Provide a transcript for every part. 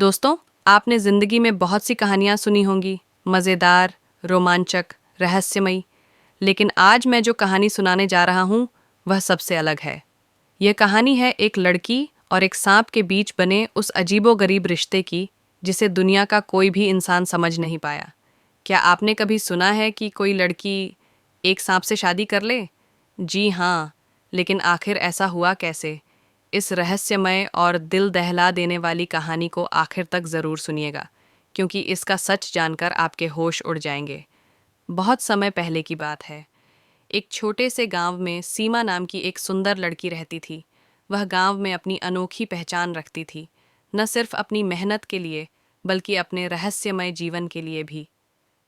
दोस्तों, आपने ज़िंदगी में बहुत सी कहानियाँ सुनी होंगी, मज़ेदार, रोमांचक, रहस्यमयी। लेकिन आज मैं जो कहानी सुनाने जा रहा हूँ, वह सबसे अलग है। यह कहानी है एक लड़की और एक सांप के बीच बने उस अजीबोगरीब रिश्ते की, जिसे दुनिया का कोई भी इंसान समझ नहीं पाया। क्या आपने कभी सुना है कि कोई लड़की एक सांप से शादी कर ले? जी हाँ, लेकिन आखिर ऐसा हुआ कैसे? इस रहस्यमय और दिल दहला देने वाली कहानी को आखिर तक ज़रूर सुनिएगा, क्योंकि इसका सच जानकर आपके होश उड़ जाएंगे। बहुत समय पहले की बात है। एक छोटे से गांव में सीमा नाम की एक सुंदर लड़की रहती थी। वह गांव में अपनी अनोखी पहचान रखती थी, न सिर्फ अपनी मेहनत के लिए, बल्कि अपने रहस्यमय जीवन के लिए भी।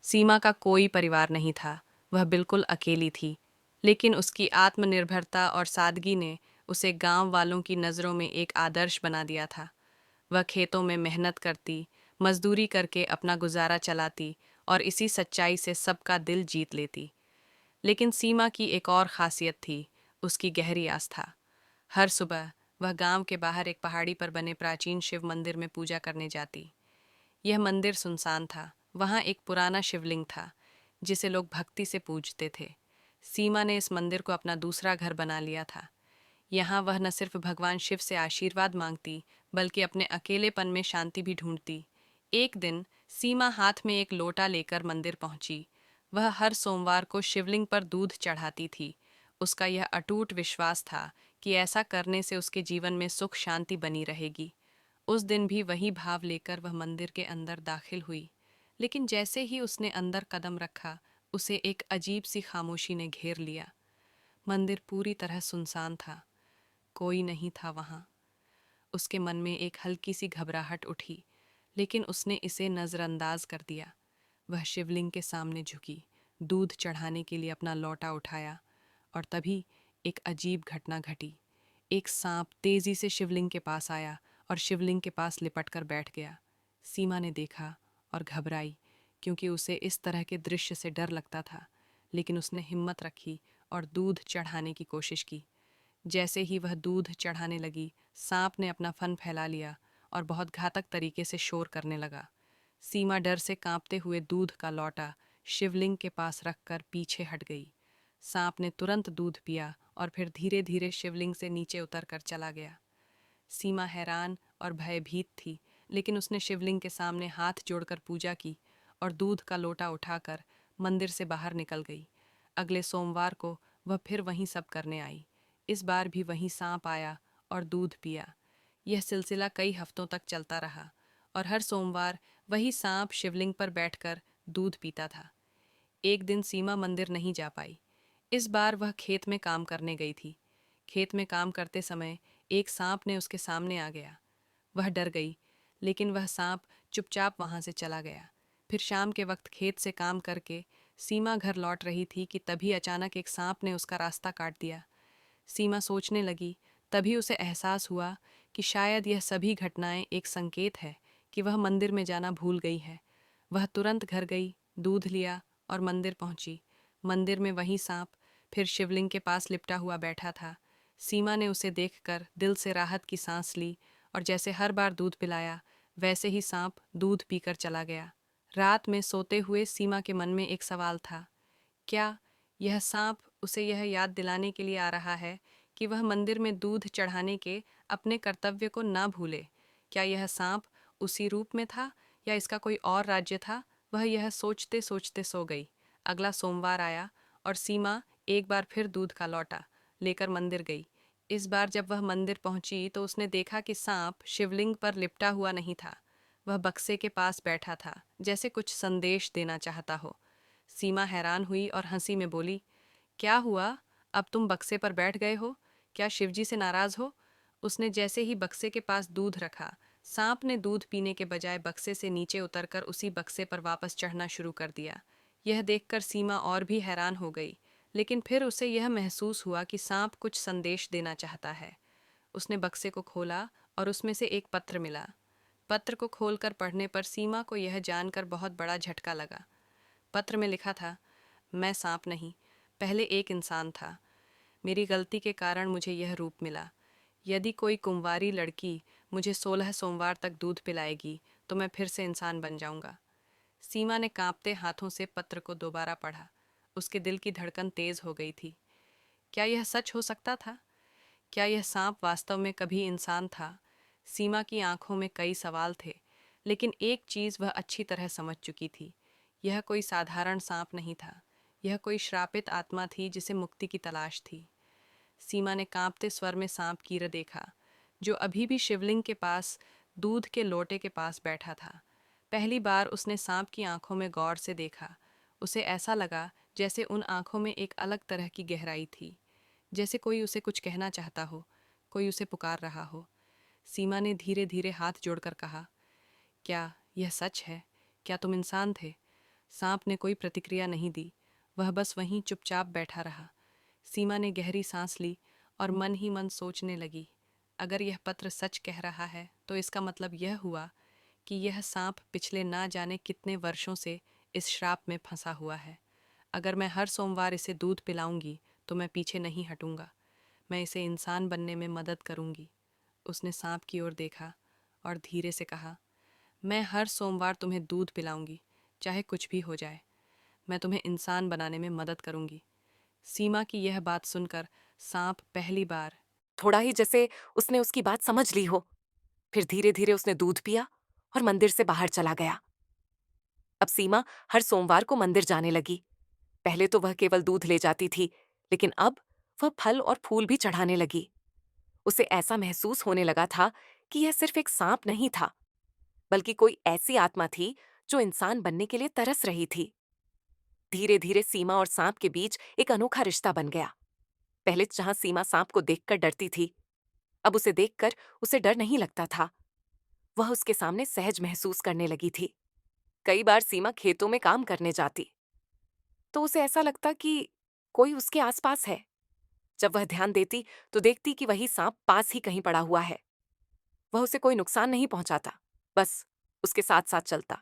सीमा का कोई परिवार नहीं था, वह बिल्कुल अकेली थी, लेकिन उसकी आत्मनिर्भरता और सादगी ने उसे गांव वालों की नज़रों में एक आदर्श बना दिया था। वह खेतों में मेहनत करती, मजदूरी करके अपना गुजारा चलाती और इसी सच्चाई से सबका दिल जीत लेती। लेकिन सीमा की एक और खासियत थी, उसकी गहरी आस्था। हर सुबह वह गांव के बाहर एक पहाड़ी पर बने प्राचीन शिव मंदिर में पूजा करने जाती। यह मंदिर सुनसान था, वहाँ एक पुराना शिवलिंग था, जिसे लोग भक्ति से पूजते थे। सीमा ने इस मंदिर को अपना दूसरा घर बना लिया था। यहाँ वह न सिर्फ भगवान शिव से आशीर्वाद मांगती, बल्कि अपने अकेलेपन में शांति भी ढूंढती। एक दिन सीमा हाथ में एक लोटा लेकर मंदिर पहुंची। वह हर सोमवार को शिवलिंग पर दूध चढ़ाती थी। उसका यह अटूट विश्वास था कि ऐसा करने से उसके जीवन में सुख शांति बनी रहेगी। उस दिन भी वही भाव लेकर वह मंदिर के अंदर दाखिल हुई। लेकिन जैसे ही उसने अंदर कदम रखा, उसे एक अजीब सी खामोशी ने घेर लिया। मंदिर पूरी तरह सुनसान था, कोई नहीं था वहाँ। उसके मन में एक हल्की सी घबराहट उठी, लेकिन उसने इसे नज़रअंदाज कर दिया। वह शिवलिंग के सामने झुकी, दूध चढ़ाने के लिए अपना लोटा उठाया, और तभी एक अजीब घटना घटी। एक सांप तेजी से शिवलिंग के पास आया और शिवलिंग के पास लिपट कर बैठ गया। सीमा ने देखा और घबराई, क्योंकि उसे इस तरह के दृश्य से डर लगता था। लेकिन उसने हिम्मत रखी और दूध चढ़ाने की कोशिश की। जैसे ही वह दूध चढ़ाने लगी, सांप ने अपना फन फैला लिया और बहुत घातक तरीके से शोर करने लगा। सीमा डर से कांपते हुए दूध का लोटा शिवलिंग के पास रखकर पीछे हट गई। सांप ने तुरंत दूध पिया और फिर धीरे धीरे शिवलिंग से नीचे उतर कर चला गया। सीमा हैरान और भयभीत थी, लेकिन उसने शिवलिंग के सामने हाथ जोड़कर पूजा की और दूध का लोटा उठाकर मंदिर से बाहर निकल गई। अगले सोमवार को वह फिर वहीं सब करने आई। इस बार भी वहीं सांप आया और दूध पिया। यह सिलसिला कई हफ्तों तक चलता रहा, और हर सोमवार वही सांप शिवलिंग पर बैठकर दूध पीता था। एक दिन सीमा मंदिर नहीं जा पाई। इस बार वह खेत में काम करने गई थी। खेत में काम करते समय एक सांप ने उसके सामने आ गया। वह डर गई, लेकिन वह सांप चुपचाप वहां से चला गया। फिर शाम के वक्त खेत से काम करके सीमा घर लौट रही थी कि तभी अचानक एक सांप ने उसका रास्ता काट दिया। सीमा सोचने लगी, तभी उसे एहसास हुआ कि शायद यह सभी घटनाएं एक संकेत है कि वह मंदिर में जाना भूल गई है। वह तुरंत घर गई, दूध लिया और मंदिर पहुंची। मंदिर में वही सांप फिर शिवलिंग के पास लिपटा हुआ बैठा था। सीमा ने उसे देखकर दिल से राहत की सांस ली, और जैसे हर बार दूध पिलाया, वैसे ही सांप दूध पीकर चला गया। रात में सोते हुए सीमा के मन में एक सवाल था, क्या यह सांप उसे यह याद दिलाने के लिए आ रहा है कि वह मंदिर में दूध चढ़ाने के अपने कर्तव्य को ना भूले? क्या यह सांप उसी रूप में था, या इसका कोई और राज्य था? वह यह सोचते सोचते सो गई। अगला सोमवार आया और सीमा एक बार फिर दूध का लोटा लेकर मंदिर गई। इस बार जब वह मंदिर पहुंची तो उसने देखा कि सांप शिवलिंग पर लिपटा हुआ नहीं था। वह बक्से के पास बैठा था, जैसे कुछ संदेश देना चाहता हो। सीमा हैरान हुई और हंसी में बोली, क्या हुआ? अब तुम बक्से पर बैठ गए हो? क्या शिवजी से नाराज हो? उसने जैसे ही बक्से के पास दूध रखा, सांप ने दूध पीने के बजाय बक्से से नीचे उतरकर उसी बक्से पर वापस चढ़ना शुरू कर दिया। यह देखकर सीमा और भी हैरान हो गई, लेकिन फिर उसे यह महसूस हुआ कि सांप कुछ संदेश देना चाहता है। उसने बक्से को खोला और उसमें से एक पत्र मिला। पत्र को खोलकर पढ़ने पर सीमा को यह जानकर बहुत बड़ा झटका लगा। पत्र में लिखा था, मैं सांप नहीं, पहले एक इंसान था। मेरी गलती के कारण मुझे यह रूप मिला। यदि कोई कुंवारी लड़की मुझे 16 सोमवार तक दूध पिलाएगी तो मैं फिर से इंसान बन जाऊंगा। सीमा ने कांपते हाथों से पत्र को दोबारा पढ़ा। उसके दिल की धड़कन तेज हो गई थी। क्या यह सच हो सकता था? क्या यह सांप वास्तव में कभी इंसान था? सीमा की आंखों में कई सवाल थे, लेकिन एक चीज वह अच्छी तरह समझ चुकी थी। यह कोई साधारण सांप नहीं था। यह कोई श्रापित आत्मा थी जिसे मुक्ति की तलाश थी। सीमा ने कांपते स्वर में सांप कीरा देखा, जो अभी भी शिवलिंग के पास दूध के लोटे के पास बैठा था। पहली बार उसने सांप की आंखों में गौर से देखा। उसे ऐसा लगा जैसे उन आंखों में एक अलग तरह की गहराई थी, जैसे कोई उसे कुछ कहना चाहता हो, कोई उसे पुकार रहा हो। सीमा ने धीरे धीरे हाथ जोड़कर कहा, क्या यह सच है? क्या तुम इंसान थे? सांप ने कोई प्रतिक्रिया नहीं दी। वह बस वहीं चुपचाप बैठा रहा। सीमा ने गहरी सांस ली और मन ही मन सोचने लगी, अगर यह पत्र सच कह रहा है तो इसका मतलब यह हुआ कि यह सांप पिछले ना जाने कितने वर्षों से इस श्राप में फंसा हुआ है। अगर मैं हर सोमवार इसे दूध पिलाऊंगी तो मैं पीछे नहीं हटूंगा। मैं इसे इंसान बनने में मदद करूंगी। उसने सांप की ओर देखा और धीरे से कहा, मैं हर सोमवार तुम्हें दूध पिलाऊंगी, चाहे कुछ भी हो जाए। मैं तुम्हें इंसान बनाने में मदद करूंगी। सीमा की यह बात सुनकर सांप पहली बार थोड़ा ही जैसे उसने उसकी बात समझ ली हो। फिर धीरे धीरे उसने दूध पिया और मंदिर से बाहर चला गया। अब सीमा हर सोमवार को मंदिर जाने लगी। पहले तो वह केवल दूध ले जाती थी, लेकिन अब वह फल और फूल भी चढ़ाने लगी। उसे ऐसा महसूस होने लगा था कि यह सिर्फ एक सांप नहीं था, बल्कि कोई ऐसी आत्मा थी जो इंसान बनने के लिए तरस रही थी। धीरे धीरे सीमा और सांप के बीच एक अनोखा रिश्ता बन गया। पहले जहां सीमा सांप को देखकर डरती थी, अब उसे देखकर उसे डर नहीं लगता था। वह उसके सामने सहज महसूस करने लगी थी। कई बार सीमा खेतों में काम करने जाती तो उसे ऐसा लगता कि कोई उसके आसपास है। जब वह ध्यान देती तो देखती कि वही सांप पास ही कहीं पड़ा हुआ है। वह उसे कोई नुकसान नहीं पहुंचाता, बस उसके साथ साथ चलता।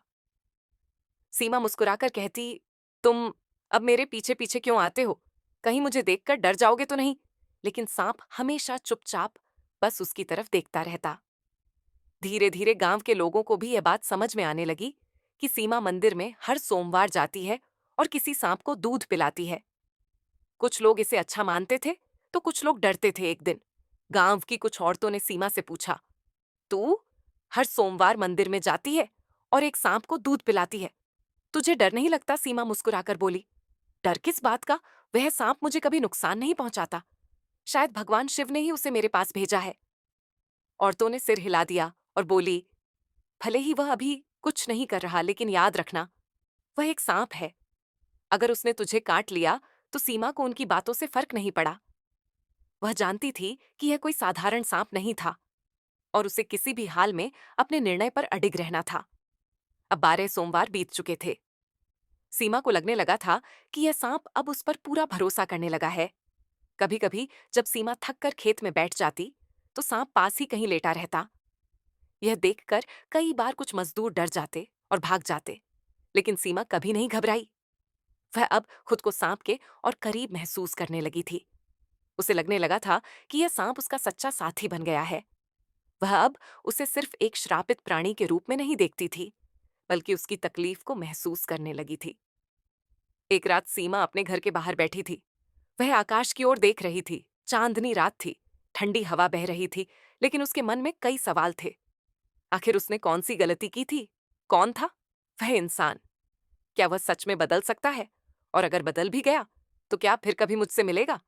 सीमा मुस्कुराकर कहती, तुम अब मेरे पीछे पीछे क्यों आते हो? कहीं मुझे देखकर डर जाओगे तो नहीं? लेकिन सांप हमेशा चुपचाप बस उसकी तरफ देखता रहता। धीरे धीरे गांव के लोगों को भी यह बात समझ में आने लगी कि सीमा मंदिर में हर सोमवार जाती है और किसी सांप को दूध पिलाती है। कुछ लोग इसे अच्छा मानते थे तो कुछ लोग डरते थे। एक दिन गांव की कुछ औरतों ने सीमा से पूछा, तू हर सोमवार मंदिर में जाती है और एक सांप को दूध पिलाती है, तुझे डर नहीं लगता? सीमा मुस्कुराकर बोली, डर किस बात का? वह सांप मुझे कभी नुकसान नहीं पहुंचाता। शायद भगवान शिव ने ही उसे मेरे पास भेजा है। औरतों ने सिर हिला दिया और बोली, भले ही वह अभी कुछ नहीं कर रहा, लेकिन याद रखना, वह एक सांप है। अगर उसने तुझे काट लिया तो सीमा को उनकी बातों से फर्क नहीं पड़ा। वह जानती थी कि यह कोई साधारण सांप नहीं था और उसे किसी भी हाल में अपने निर्णय पर अडिग रहना था। अब 12 सोमवार बीत चुके थे। सीमा को लगने लगा था कि यह सांप अब उस पर पूरा भरोसा करने लगा है। कभी कभी जब सीमा थक कर खेत में बैठ जाती तो सांप पास ही कहीं लेटा रहता। यह देखकर कई बार कुछ मजदूर डर जाते और भाग जाते, लेकिन सीमा कभी नहीं घबराई। वह अब खुद को सांप के और करीब महसूस करने लगी थी। उसे लगने लगा था कि यह सांप उसका सच्चा साथी बन गया है। वह अब उसे सिर्फ एक श्रापित प्राणी के रूप में नहीं देखती थी, बल्कि उसकी तकलीफ को महसूस करने लगी थी। एक रात सीमा अपने घर के बाहर बैठी थी। वह आकाश की ओर देख रही थी। चांदनी रात थी, ठंडी हवा बह रही थी, लेकिन उसके मन में कई सवाल थे। आखिर उसने कौन सी गलती की थी? कौन था वह इंसान? क्या वह सच में बदल सकता है? और अगर बदल भी गया तो क्या फिर कभी मुझसे मिलेगा?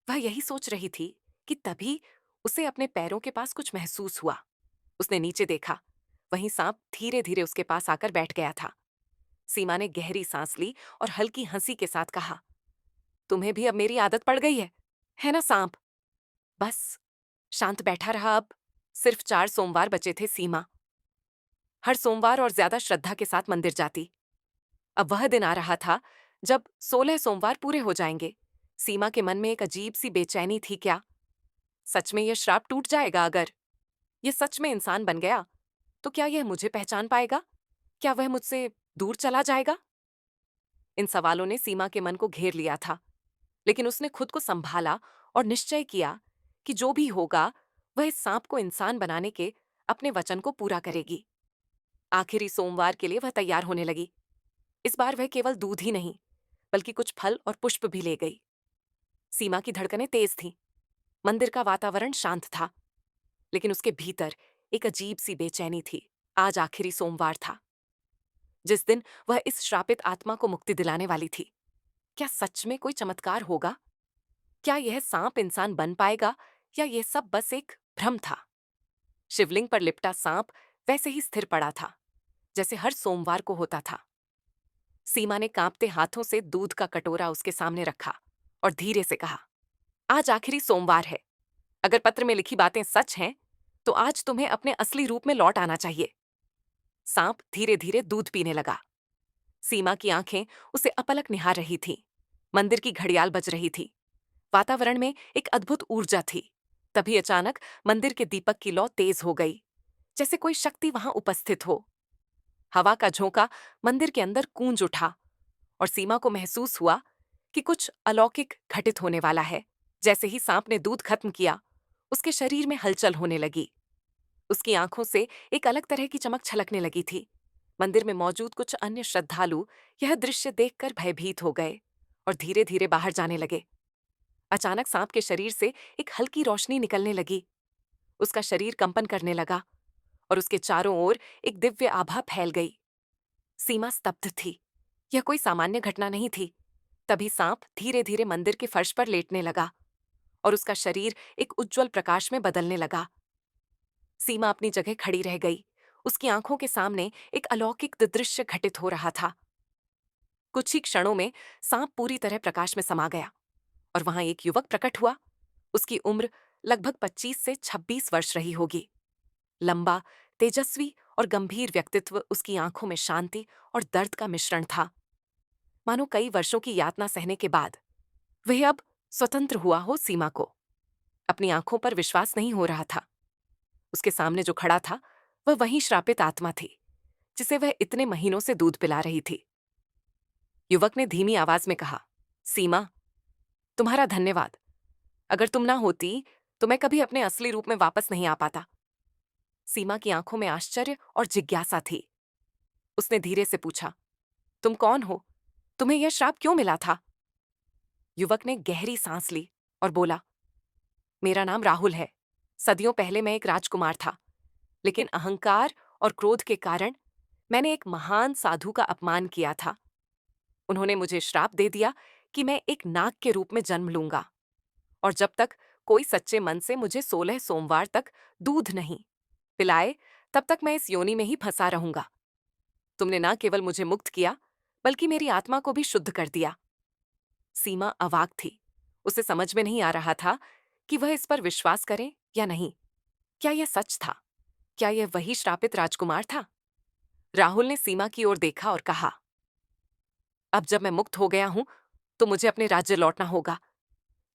वह यही सोच रही थी कि तभी उसे अपने पैरों के पास कुछ महसूस हुआ। उसने नीचे देखा, वहीं सांप धीरे धीरे उसके पास आकर बैठ गया था। सीमा ने गहरी सांस ली और हल्की हंसी के साथ कहा, तुम्हें भी अब मेरी आदत पड़ गई है ना सांप? बस शांत बैठा रहा। अब सिर्फ 4 सोमवार बचे थे। सीमा हर सोमवार और ज्यादा श्रद्धा के साथ मंदिर जाती। अब वह दिन आ रहा था जब 16 सोमवार पूरे हो जाएंगे। सीमा के मन में एक अजीब सी बेचैनी थी। क्या सच में यह श्राप टूट जाएगा? अगर यह सच में इंसान बन गया तो क्या यह मुझे पहचान पाएगा? क्या वह मुझसे दूर चला जाएगा? इन सवालों ने सीमा के मन को घेर लिया था, लेकिन उसने खुद को संभाला और निश्चय किया कि जो भी होगा वह इस सांप को इंसान बनाने के अपने वचन को पूरा करेगी। आखिरी सोमवार के लिए वह तैयार होने लगी। इस बार वह केवल दूध ही नहीं, बल्कि कुछ फल और पुष्प भी ले गई। सीमा की धड़कनें तेज थीं। मंदिर का वातावरण शांत था, लेकिन उसके भीतर एक अजीब सी बेचैनी थी। आज आखिरी सोमवार था, जिस दिन वह इस श्रापित आत्मा को मुक्ति दिलाने वाली थी। क्या सच में कोई चमत्कार होगा? क्या यह सांप इंसान बन पाएगा, या यह सब बस एक भ्रम था? शिवलिंग पर लिपटा सांप वैसे ही स्थिर पड़ा था, जैसे हर सोमवार को होता था। सीमा ने कांपते हाथों से दूध का कटोरा उसके सामने रखा और धीरे से कहा, आज आखिरी सोमवार है। अगर पत्र में लिखी बातें सच हैं, तो आज तुम्हें अपने असली रूप में लौट आना चाहिए। सांप धीरे धीरे दूध पीने लगा। सीमा की आंखें उसे अपलक निहार रही थीं। मंदिर की घड़ियाल बज रही थी। वातावरण में एक अद्भुत ऊर्जा थी। तभी अचानक मंदिर के दीपक की लौ तेज हो गई, जैसे कोई शक्ति वहां उपस्थित हो। हवा का झोंका मंदिर के अंदर गूंज उठा और सीमा को महसूस हुआ कि कुछ अलौकिक घटित होने वाला है। जैसे ही सांप ने दूध खत्म किया, उसके शरीर में हलचल होने लगी। उसकी आंखों से एक अलग तरह की चमक छलकने लगी थी। मंदिर में मौजूद कुछ अन्य श्रद्धालु यह दृश्य देखकर भयभीत हो गए और धीरे धीरे बाहर जाने लगे। अचानक सांप के शरीर से एक हल्की रोशनी निकलने लगी। उसका शरीर कंपन करने लगा और उसके चारों ओर एक दिव्य आभा फैल गई। सीमा स्तब्ध थी। यह कोई सामान्य घटना नहीं थी। तभी सांप धीरे धीरे मंदिर के फर्श पर लेटने लगा और उसका शरीर एक उज्जवल प्रकाश में बदलने लगा। सीमा अपनी जगह खड़ी रह गई। उसकी आंखों के सामने एक अलौकिक दृश्य घटित हो रहा था। कुछ ही क्षणों में सांप पूरी तरह प्रकाश में समा गया और वहां एक युवक प्रकट हुआ। उसकी उम्र लगभग 25 से 26 वर्ष रही होगी। लंबा, तेजस्वी और गंभीर व्यक्तित्व उसकी आंखों में शांति और दर्द का मिश्रण था। मानो कई वर्षों की यातना सहने के बाद वह अब स्वतंत्र हुआ हो। सीमा को अपनी आंखों पर विश्वास नहीं हो रहा था। उसके सामने जो खड़ा था, वह वही श्रापित आत्मा थी जिसे वह इतने महीनों से दूध पिला रही थी। युवक ने धीमी आवाज में कहा, सीमा, तुम्हारा धन्यवाद। अगर तुम ना होती तो मैं कभी अपने असली रूप में वापस नहीं आ पाता। सीमा की आंखों में आश्चर्य और जिज्ञासा थी। उसने धीरे से पूछा, तुम कौन हो? तुम्हें यह श्राप क्यों मिला था? युवक ने गहरी सांस ली और बोला, मेरा नाम राहुल है। सदियों पहले मैं एक राजकुमार था, लेकिन अहंकार और क्रोध के कारण मैंने एक महान साधु का अपमान किया था। उन्होंने मुझे श्राप दे दिया कि मैं एक नाग के रूप में जन्म लूंगा, और जब तक कोई सच्चे मन से मुझे 16 सोमवार तक दूध नहीं पिलाए, तब तक मैं इस योनि में ही फंसा रहूंगा। तुमने ना केवल मुझे मुक्त किया, बल्कि मेरी आत्मा को भी शुद्ध कर दिया। सीमा अवाक थी। उसे समझ में नहीं आ रहा था कि वह इस पर विश्वास करे या नहीं। क्या यह सच था? क्या यह वही श्रापित राजकुमार था? राहुल ने सीमा की ओर देखा और कहा, अब जब मैं मुक्त हो गया हूं, तो मुझे अपने राज्य लौटना होगा,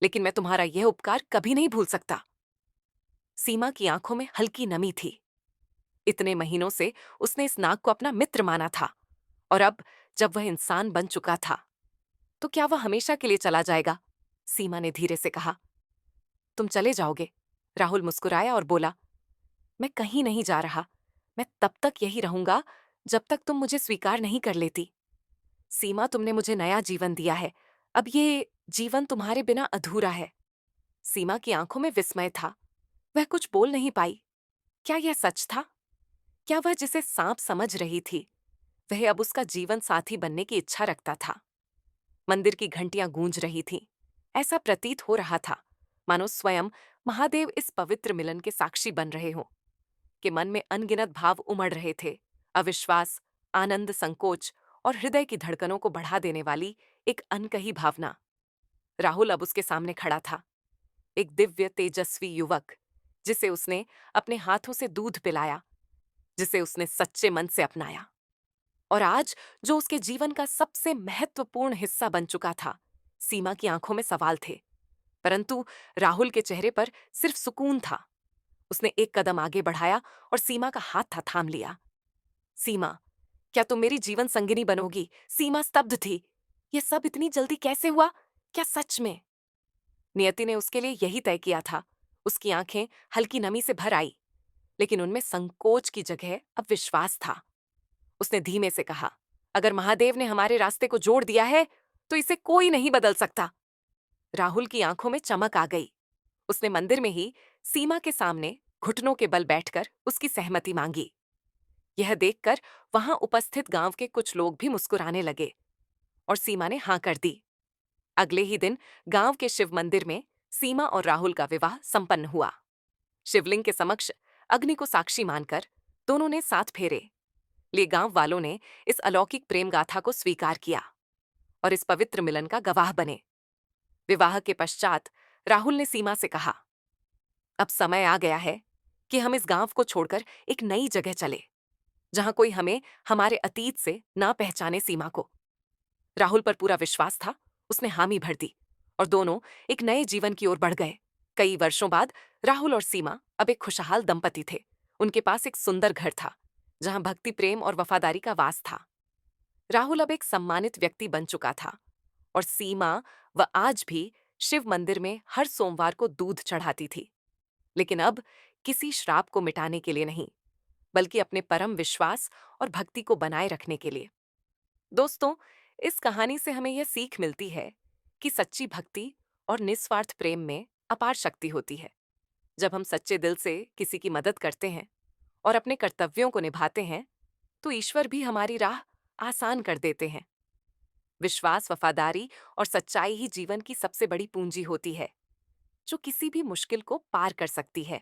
लेकिन मैं तुम्हारा यह उपकार कभी नहीं भूल सकता। सीमा की आंखों में हल्की नमी थी। इतने महीनों से उसने इस नाग को अपना मित्र माना था, और अब जब वह इंसान बन चुका था, तो क्या वह हमेशा के लिए चला जाएगा? सीमा ने धीरे से कहा, तुम चले जाओगे? राहुल मुस्कुराया और बोला, मैं कहीं नहीं जा रहा। मैं तब तक यही रहूंगा जब तक तुम मुझे स्वीकार नहीं कर लेती। सीमा, तुमने मुझे नया जीवन दिया है। अब ये जीवन तुम्हारे बिना अधूरा है। सीमा की आंखों में विस्मय था। वह कुछ बोल नहीं पाई। क्या यह सच था? क्या वह जिसे सांप समझ रही थी, वह अब उसका जीवन साथी बनने की इच्छा रखता था? मंदिर की घंटियां गूंज रही थीं। ऐसा प्रतीत हो रहा था मानो स्वयं महादेव इस पवित्र मिलन के साक्षी बन रहे हों। के मन में अनगिनत भाव उमड़ रहे थे। अविश्वास, आनंद, संकोच और हृदय की धड़कनों को बढ़ा देने वाली एक अनकही भावना। राहुल अब उसके सामने खड़ा था, एक दिव्य तेजस्वी युवक, जिसे उसने अपने हाथों से दूध पिलाया, जिसे उसने सच्चे मन से अपनाया, और आज जो उसके जीवन का सबसे महत्वपूर्ण हिस्सा बन चुका था। सीमा की आंखों में सवाल थे, परंतु राहुल के चेहरे पर सिर्फ सुकून था। उसने एक कदम आगे बढ़ाया और सीमा का हाथ था थाम लिया। सीमा, क्या तुम मेरी जीवन संगिनी बनोगी? सीमा स्तब्ध थी। यह सब इतनी जल्दी कैसे हुआ? क्या सच में नियति ने उसके लिए यही तय किया था? उसकी आंखें हल्की नमी से भर आई, लेकिन उनमें संकोच की जगह अब विश्वास था। उसने धीमे से कहा, अगर महादेव ने हमारे रास्ते को जोड़ दिया है तो इसे कोई नहीं बदल सकता। राहुल की आंखों में चमक आ गई। उसने मंदिर में ही सीमा के सामने घुटनों के बल बैठकर उसकी सहमति मांगी। यह देखकर वहां उपस्थित गांव के कुछ लोग भी मुस्कुराने लगे और सीमा ने हां कर दी। अगले ही दिन गांव के शिव मंदिर में सीमा और राहुल का विवाह संपन्न हुआ। शिवलिंग के समक्ष अग्नि को साक्षी मानकर दोनों ने 7 फेरे लिए। गांव वालों ने इस अलौकिक प्रेम गाथा को स्वीकार किया और इस पवित्र मिलन का गवाह बने। विवाह के पश्चात राहुल ने सीमा से कहा, अब समय आ गया है कि हम इस गांव को छोड़कर एक नई जगह चले, जहां कोई हमें हमारे अतीत से ना पहचाने। सीमा को राहुल पर पूरा विश्वास था। उसने हामी भर दी और दोनों एक नए जीवन की ओर बढ़ गए। कई वर्षों बाद राहुल और सीमा अब एक खुशहाल दंपति थे। उनके पास एक सुंदर घर था, जहां भक्ति, प्रेम और वफादारी का वास था। राहुल अब एक सम्मानित व्यक्ति बन चुका था और सीमा वह आज भी शिव मंदिर में हर सोमवार को दूध चढ़ाती थी, लेकिन अब किसी श्राप को मिटाने के लिए नहीं, बल्कि अपने परम विश्वास और भक्ति को बनाए रखने के लिए। दोस्तों, इस कहानी से हमें यह सीख मिलती है कि सच्ची भक्ति और निस्वार्थ प्रेम में अपार शक्ति होती है। जब हम सच्चे दिल से किसी की मदद करते हैं और अपने कर्तव्यों को निभाते हैं, तो ईश्वर भी हमारी राह आसान कर देते हैं। विश्वास, वफादारी और सच्चाई ही जीवन की सबसे बड़ी पूंजी होती है, जो किसी भी मुश्किल को पार कर सकती है।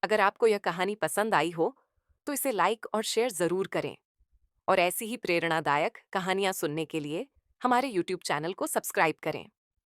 अगर आपको यह कहानी पसंद आई हो, तो इसे लाइक और शेयर जरूर करें और ऐसी ही प्रेरणादायक कहानियां सुनने के लिए हमारे YouTube चैनल को सब्सक्राइब करें।